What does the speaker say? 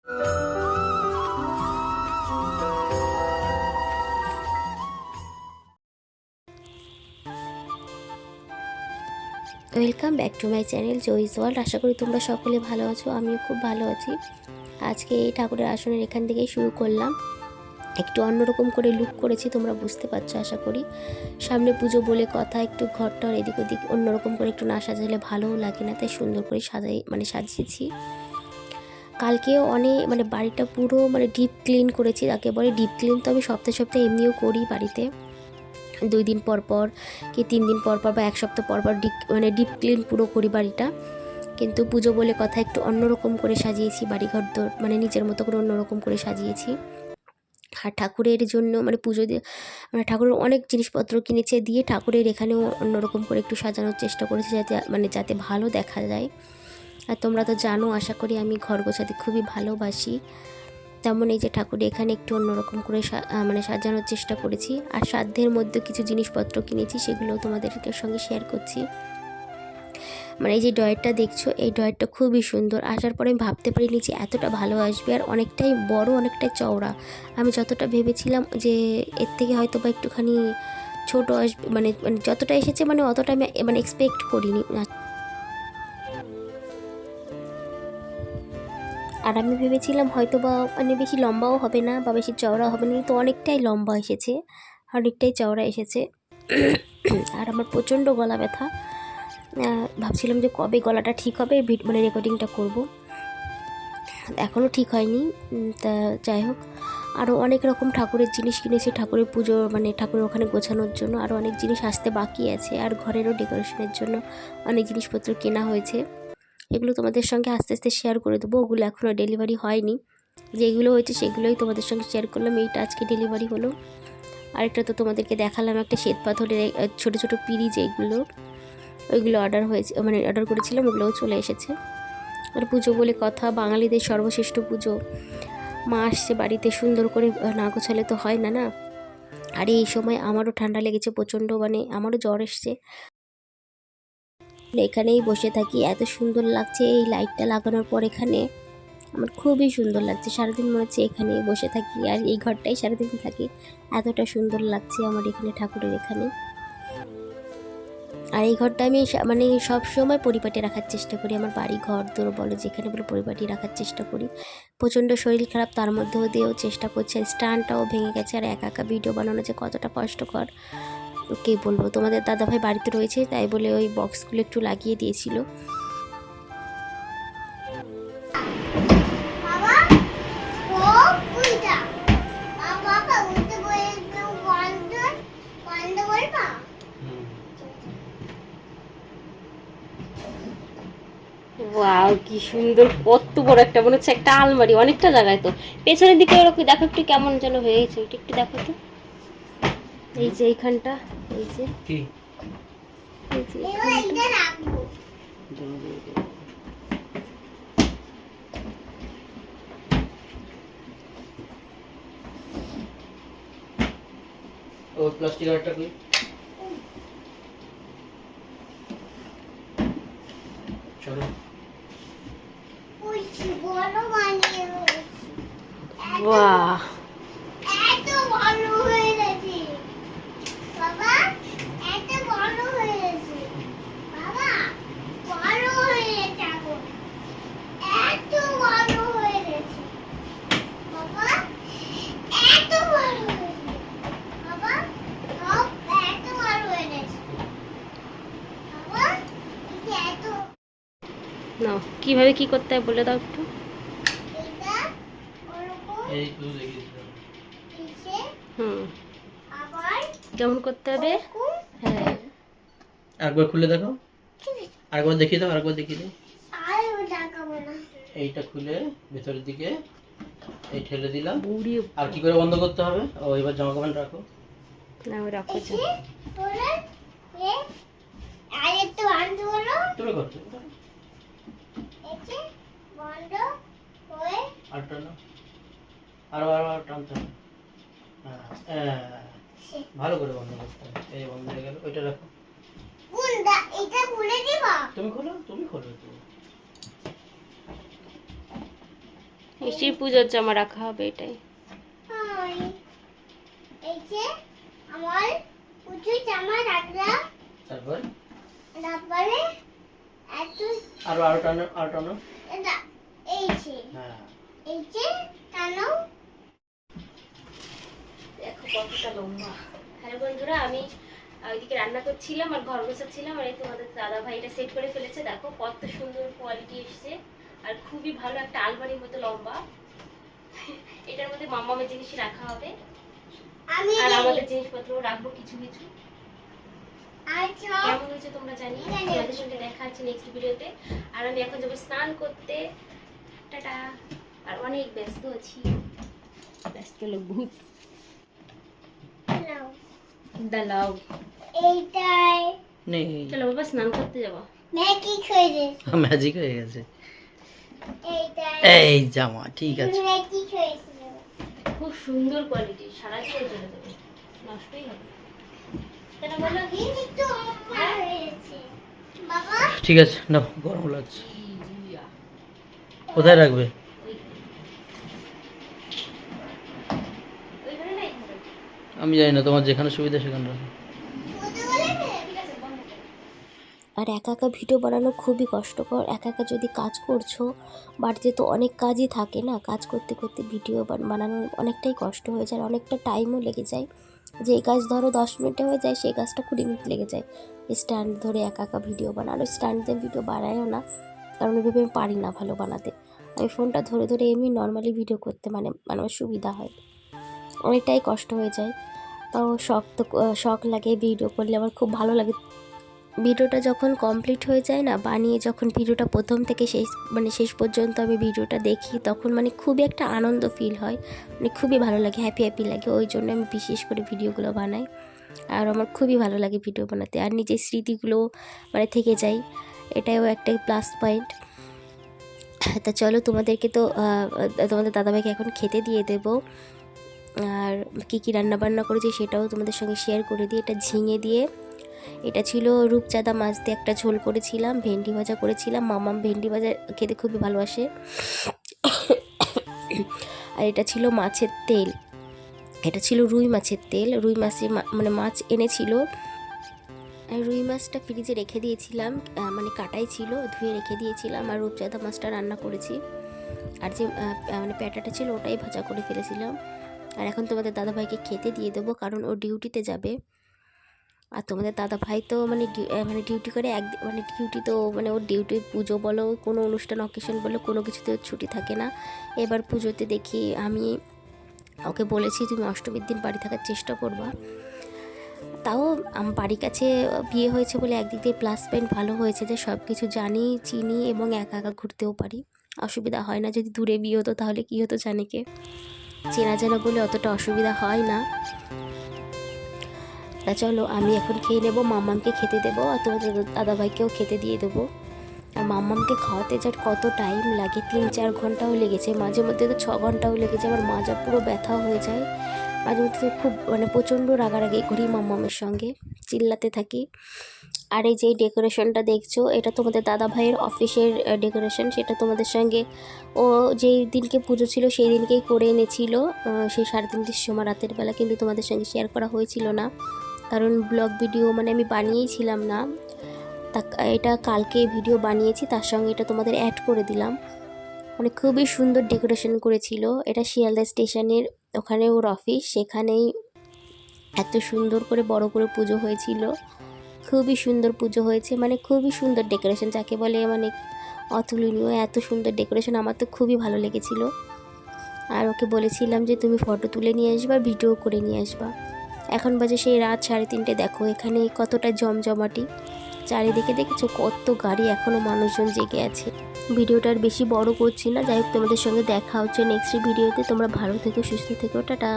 Welcome back to my channel Joy's world. আশা করি তোমরা সকলে ভালো আছো, আমিও খুব ভালো আছি। আজকে এই ঠাকুরের আসনের এখান থেকেই শুরু করলাম। একটু অন্যরকম করে লুক করেছি, তোমরা বুঝতে পারছো আশা করি। সামনে পুজো বলে কথা, একটু ঘরটার এদিক ওদিক অন্যরকম করে একটু না সাজালে ভালোও লাগে না, তাই সুন্দর করে সাজিয়েছি। কালকেও অনেক বাড়িটা পুরো ডিপ ক্লিন করেছি। তাকে বলে ডিপ ক্লিন তো আমি সপ্তাহে সপ্তাহে এমনিও করি বাড়িতে, 2 দিন পর পর কি 3 দিন পর পর বা 1 সপ্তাহ পর পর ডিপ ক্লিন পুরো করি বাড়িটা। কিন্তু পুজো বলে কথা একটু অন্যরকম করে সাজিয়েছি বাড়িঘর, তো নিজের মতো করে অন্যরকম করে সাজিয়েছি। আর ঠাকুরের জন্য পুজো দিয়ে ঠাকুরের অনেক জিনিসপত্র কিনেছে দিয়ে ঠাকুরের এখানেও অন্যরকম করে একটু সাজানোর চেষ্টা করেছি, যাতে যাতে ভালো দেখা যায়। আর তোমরা তো জানো আশা করি আমি ঘর গোছাতে খুবই ভালোবাসি, তেমন এই যে ঠাকুর এখানে একটু অন্যরকম করে সাজানোর চেষ্টা করেছি। আর সাধ্যের মধ্যে কিছু জিনিসপত্র কিনেছি, সেগুলো তোমাদেরকে সঙ্গে শেয়ার করছি। এই যে ডয়ারটা দেখছো, এই ডয়ারটা খুবই সুন্দর। আসার পরে আমি ভাবতে পারিনি যে এতটা ভালো আসবে, আর অনেকটাই বড়, অনেকটাই চওড়া। আমি যতটা ভেবেছিলাম যে এর থেকে হয়তো বা একটুখানি ছোট আসবে, যতটা এসেছে অতটা আমি এক্সপেক্ট করিনি। আর আমি ভেবেছিলাম হয়তো বা বেশি লম্বাও হবে না বা বেশি চওড়া হবে না, তো অনেকটাই লম্বা এসেছে, অনেকটাই চওড়া এসেছে। আর আমার প্রচণ্ড গলা ব্যথা, ভাবছিলাম যে কবে গলাটা ঠিক হবে রেকর্ডিংটা করব, এখনও ঠিক হয়নি। তা যাই হোক, আরও অনেক রকম ঠাকুরের জিনিস কিনেছি ঠাকুরের পুজো ঠাকুরের ওখানে গোছানোর জন্য। আরও অনেক জিনিস আসতে বাকি আছে, আর ঘরেরও ডেকোরেশনের জন্য অনেক জিনিসপত্র কেনা হয়েছে। এগুলো তোমাদের সঙ্গে আস্তে আস্তে শেয়ার করে দেবো, ওগুলো এখনও ডেলিভারি হয়নি। যেগুলো হয়েছে সেগুলোই তোমাদের সঙ্গে শেয়ার করলাম। এইটা আজকে ডেলিভারি হলো। আরেকটা তো তোমাদেরকে দেখালাম, একটা শ্বেত পাথরের ছোটো ছোটো পিঁড়ি, যেগুলো ওইগুলো অর্ডার হয়েছে, অর্ডার করেছিলাম, ওগুলোও চলে এসেছে। আর পুজো বলে কথা, বাঙালিদের সর্বশ্রেষ্ঠ পুজো। মা আসছে বাড়িতে, সুন্দর করে না গোছালে তো হয় না। আর এই সময় আমারও ঠান্ডা লেগেছে প্রচণ্ড, আমারও জ্বর এসছে। এখানেই বসে থাকি, এত সুন্দর লাগছে এই লাইটটা লাগানোর পর। এখানে আমার খুবই সুন্দর লাগছে, সারাদিন মনে হচ্ছে এখানেই বসে থাকি আর এই ঘরটাই সারাদিন থাকি, এতটা সুন্দর লাগছে আমার এখানে ঠাকুরের এখানে। আর এই ঘরটা আমি সব সময় পরিপাটি রাখার চেষ্টা করি, আমার বাড়ি ঘর দোর বলো যেখানে বলো পরিপাটি রাখার চেষ্টা করি। প্রচণ্ড শরীর খারাপ, তার মধ্যেও দিয়েও চেষ্টা করছি। আর স্ট্যান্ডটাও ভেঙে গেছে, আর একা একা ভিডিও বানানো যে কতটা কষ্টকর কে বলবো। তোমাদের দাদাভাই বাড়িতে রয়েছে, তাই বলে ওই বক্সগুলো একটু লাগিয়ে দিয়েছিল। ওয়াও, কি সুন্দর, কত বড় একটা, মনে হচ্ছে একটা আলমারি, অনেকটা জায়গায়। তো পেছনের দিকে ওরকম দেখো একটু কেমন যেন হয়েছে, ওইটা একটু দেখো তো। এই যে এইখানটা, এই যে ও প্লাস্টিক আরটা কই চলো ওই বড় বানিয়ে বাহ, এত বড় হয়ে গেছে বাবা, এত বড় হয়ে গেছে বাবা, বড় হয়ে গেছে, এত বড় হয়ে গেছে বাবা, এত বড় হয়ে গেছে বাবা, সব এত বড় হয়ে গেছে বাবা, এত না। কিভাবে কি করতে হয় বলে দাও একটু। এই তো দেখিয়ে দিলাম। আবার কেমন করতে হবে? হ্যাঁ, একবার খুলে দেখো, আরেকবার দেখিয়ে দাও, আরেকবার দেখিয়ে দাও। এইটা খুলে ভেতরের দিকে এই ঠেলে দিলাম। আর কি করে বন্ধ করতে হবে? ও এবার জামা কাপড় রাখো। না ওই রাখো যা। তুমি করতে আর টানো, আরো টানতে হবে। হ্যাঁ, ভালো করে বন্ধ করতে হবে। এই বন্ধ হয়ে গেল, ওইটা রাখো। তুমি খোলো, তুমি খোলো। মিষ্টির পুজোর জামা রাখা হবে এটাই। এই যে আমার পুজোর জামা রাখলাম, তারপর তারপরে এত আরো টানো। এটা এই যে হ্যাঁ এই যে টানো। দেখো কতটা লম্বা। হ্যালো বন্ধুরা, আমি ওইদিকে রান্না করছিলাম আর ঘর গোছাচ্ছিলাম, আর এই তোমাদের দাদা ভাই এটা সেট করে ফেলেছে। দেখো কত সুন্দর কোয়ালিটি এসছে, আর খুবই ভালো একটা আলমারির মতো লম্বা। এটার মধ্যে মামামের জিনিস রাখা হবে, আমি আর আমাদের জিনিসপত্র রাখবো কিছু কিছু। আচ্ছা কেমন হয়েছে তোমরা জানি, তোমাদের সঙ্গে দেখা হচ্ছে নেক্সট ভিডিওতে। আর আমি এখন যাবো স্নান করতে, টাটা। আর অনেক ব্যস্ত আছি, ব্যস্ত লোক ভূত নাও দালাও। এইটাই নেই, চলো বাবা স্নান করতে যাবো। ম্যাজিক হয়ে গেছে, ম্যাজিক হয়ে গেছে। এইটাই এই জামা ঠিক আছে। ম্যাজিক হয়েছে। খুব সুন্দর কোয়ালিটি, সারা জীবন চলে যাবে, নষ্টই হবে না। কেন বলো? কিন্তু আমার হয়েছে বাবা। ঠিক আছে নাও, গরম লাগছে। কোথায় রাখবে? ওইখানে না এইখানে? আমি জানি না, তোমার যেখানে সুবিধা সেখানে রাখো। বলতে বলে ঠিক আছে, বন্ধ করো। আর একা একা ভিডিও বানানো খুবই কষ্টকর। একা একা যদি কাজ করছো, বাড়িতে তো অনেক কাজই থাকে না, কাজ করতে করতে ভিডিও বানানোর অনেকটাই কষ্ট হয়ে যায়, অনেকটা টাইমও লেগে যায়। যে কাজ ধরো 10 মিনিটে হয়ে যায়, সেই কাজটা 20 মিনিট লেগে যায়। স্ট্যান্ড ধরে একা একা ভিডিও বানানো, স্ট্যান্ড দিয়ে ভিডিও বানায়ও না, কারণ এভাবে আমি পারি না ভালো বানাতে। আমি ফোনটা ধরে ধরে এমনি নর্মালি ভিডিও করতে মানে আমার সুবিধা হয়, অনেকটাই কষ্ট হয়ে যায়। তাও শখ লাগে, ভিডিও করলে আমার খুব ভালো লাগে। ভিডিওটা যখন কমপ্লিট হয়ে যায় না, বানিয়ে যখন ভিডিওটা প্রথম থেকে শেষ পর্যন্ত আমি ভিডিওটা দেখি, তখন মানে খুবই একটা আনন্দ ফিল হয়, মানে খুবই ভালো লাগে, হ্যাপি লাগে। ওই জন্য আমি বিশেষ করে ভিডিওগুলো বানাই, আর আমার খুবই ভালো লাগে ভিডিও বানাতে। আর নিজের স্মৃতিগুলো মানে থেকে যায়, এটাও একটা প্লাস পয়েন্ট। তা চলো, তোমাদেরকে তো তোমাদের দাদাভাইকে এখন খেতে দিয়ে দেবো। আর কী কী রান্নাবান্না করেছি সেটাও তোমাদের সঙ্গে শেয়ার করে দিই। এটা ঝিঙে দিয়ে, এটা ছিল রূপচাঁদা মাছ দিয়ে একটা ঝোল করেছিলাম, ভেন্ডি ভাজা করেছিলাম। মামাম ভেন্ডি ভাজা খেতে খুবই ভালোবাসে। আর এটা ছিল মাছের তেল, এটা ছিল রুই মাছের তেল। রুই মাছের মানে মাছ এনেছিল, আর রুই মাছটা ফ্রিজে রেখে দিয়েছিলাম, মানে কাটাই ছিল, ধুয়ে রেখে দিয়েছিলাম। আর রূপচাঁদা মাছটা রান্না করেছি, আর যে মানে প্যাটাটা ছিল ওটাই ভাজা করে ফেলেছিলাম। আর এখন তোমাদের দাদাভাইকে খেতে দিয়ে দেবো, কারণ ও ডিউটিতে যাবে। আর তোমাদের দাদা ভাই তো মানে ডিউটি করে মানে ডিউটি তো মানে ওর ডিউটি, পুজো বলো, কোনো অনুষ্ঠান অকেশন বলো, কোনো কিছুতে ছুটি থাকে না। এবার পুজোতে দেখি আমি ওকে বলেছি তুমি অষ্টমীর দিন বাড়ি থাকার চেষ্টা করবা। তাও আমার বাড়ির কাছে বিয়ে হয়েছে বলে একদিক দিয়ে প্লাস পয়েন্ট ভালো হয়েছে, যে সব কিছু জানি চিনি এবং একা একা ঘুরতেও পারি, অসুবিধা হয় না। যদি দূরে বিয়ে হতো তাহলে কী হতো জানি কে, চেনা জানা বলে অতটা অসুবিধা হয় না। তা চলো, আমি এখন খেয়ে নেবো, মাম্মামকে খেতে দেবো, আর তোমাদের দাদাভাইকেও খেতে দিয়ে দেবো। আর মাম্মামকে খাওয়াতে যার কত টাইম লাগে, 3-4 ঘন্টাও লেগেছে, মাঝে মধ্যে তো 6 ঘন্টাও লেগেছে। আমার মাজা পুরো ব্যথা হয়ে যায়, মাঝে মধ্যে খুব মানে প্রচণ্ড রাগারাগি করি মাম্মামের সঙ্গে, চিল্লাতে থাকি। আর এই যে ডেকোরেশনটা দেখছো, এটা তোমাদের দাদা ভাইয়ের অফিসের ডেকোরেশন। সেটা তোমাদের সঙ্গে ও যেই দিনকে পুজো ছিল সেই দিনকেই করে এনেছিল, সেই 3:30 সময় রাতের বেলা, কিন্তু তোমাদের সঙ্গে শেয়ার করা হয়েছিল না, কারণ ব্লগ ভিডিও মানে আমি বানিয়েছিলাম না। তা এটা কালকে ভিডিও বানিয়েছি, তার সঙ্গে এটা তোমাদের অ্যাড করে দিলাম। মানে খুবই সুন্দর ডেকোরেশন করেছিল। এটা শিয়ালদা স্টেশনের ওখানে ওর অফিস, সেখানেই এত সুন্দর করে বড় করে পুজো হয়েছিল, খুবই সুন্দর পুজো হয়েছে, মানে খুবই সুন্দর ডেকোরেশন যাকে বলে, মানে অতুলনীয়। এত সুন্দর ডেকোরেশন, আমার তো খুবই ভালো লেগেছিল। আর ওকে বলেছিলাম যে তুমি ফটো তুলে নিয়ে আসবা, ভিডিও করে নিয়ে আসবা। এখন বাজে সেই রাত 3:30, দেখো এখানে কতটা জমজমাটি, চারিদিকে দেখেছো কত গাড়ি, এখনও মানুষজন জেগে আছে। ভিডিওটা আর বেশি বড় করছি না, যাই হোক তোমাদের সঙ্গে দেখা হচ্ছে নেক্সট ভিডিওতে। তোমরা ভালো থেকো, সুস্থ থেকো, টাটা।